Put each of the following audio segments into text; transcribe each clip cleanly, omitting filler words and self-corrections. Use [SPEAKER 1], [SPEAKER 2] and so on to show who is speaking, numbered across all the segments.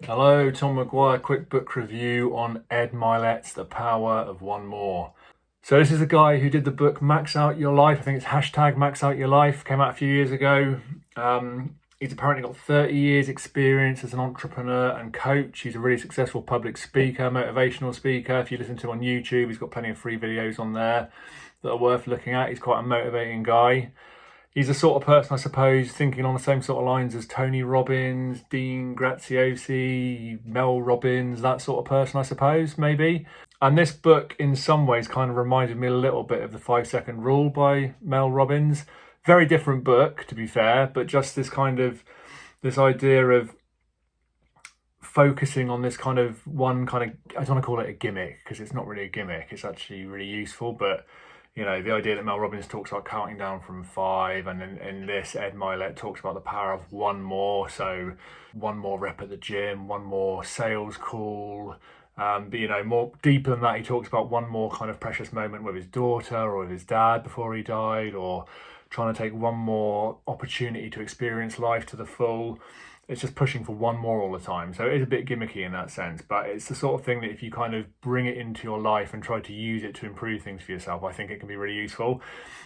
[SPEAKER 1] Hello, Tom Maguire, quick book review on Ed Mylett's The Power of One More. So this is a guy who did the book Max Out Your Life. I think it's hashtag Max Out Your Life, came out a few years ago. He's apparently got 30 years experience as an entrepreneur and coach. He's a really successful public speaker, motivational speaker. If you listen to him on YouTube, he's got plenty of free videos on there that are worth looking at. He's quite a motivating guy. He's the sort of person, I suppose, thinking on the same sort of lines as Tony Robbins, Dean Graziosi, Mel Robbins, that sort of person, I suppose, maybe. And this book, in some ways, kind of reminded me a little bit of The 5 Second Rule by Mel Robbins. Very different book, to be fair, but just this idea of focusing on this kind of one kind of, I don't want to call it a gimmick, because it's not really a gimmick, it's actually really useful, but you know, the idea that Mel Robbins talks about counting down from 5, and in this, Ed Mylett talks about the power of one more. So, one more rep at the gym, one more sales call. But you know, more deeper than that, he talks about one more kind of precious moment with his daughter or with his dad before he died, or trying to take one more opportunity to experience life to the full. It's just pushing for one more all the time. So it is a bit gimmicky in that sense, but it's the sort of thing that if you kind of bring it into your life and try to use it to improve things for yourself, I think it can be really useful.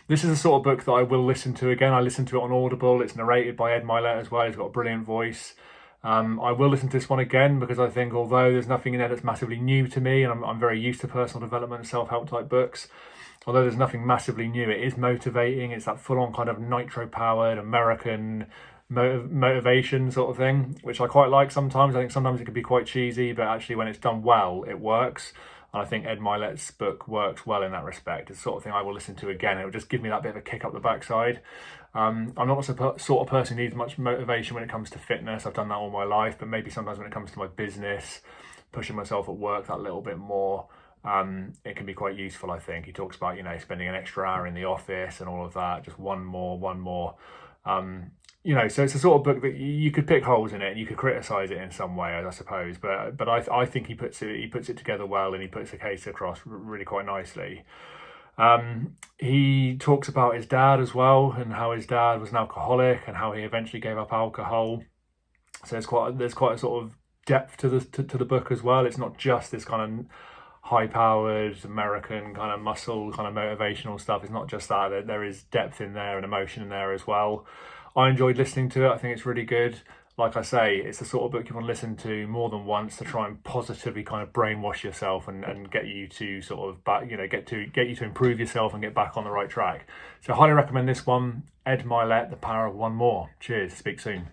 [SPEAKER 1] This is the sort of book that I will listen to again. I listened to it on Audible. It's narrated by Ed Mylett as well. He's got a brilliant voice. I will listen to this one again because I think although there's nothing in there that's massively new to me, and I'm very used to personal development and self-help type books, although there's nothing massively new, it is motivating. It's that full-on kind of nitro-powered American motivation sort of thing, which I quite like sometimes. I think sometimes it can be quite cheesy, but actually when it's done well, it works. And I think Ed Mylett's book works well in that respect. It's the sort of thing I will listen to again. It will just give me that bit of a kick up the backside. I'm not the sort of person who needs much motivation when it comes to fitness. I've done that all my life, but maybe sometimes when it comes to my business, pushing myself at work that little bit more, it can be quite useful, I think. He talks about, you know, spending an extra hour in the office and all of that, just one more. You know, so it's a sort of book that you could pick holes in it and you could criticize it in some way, I suppose. But I think he puts it together well, and he puts the case across really quite nicely. He talks about his dad as well, and how his dad was an alcoholic and how he eventually gave up alcohol. So there's quite a sort of depth to the book as well. It's not just this kind of high-powered American kind of muscle, kind of motivational stuff. It's not just that. There is depth in there and emotion in there as well. I enjoyed listening to it. I think it's really good. Like I say, it's the sort of book you want to listen to more than once to try and positively kind of brainwash yourself and get you to sort of get you to improve yourself and get back on the right track. So I highly recommend this one. Ed Mylett, The Power of One More. Cheers. Speak soon.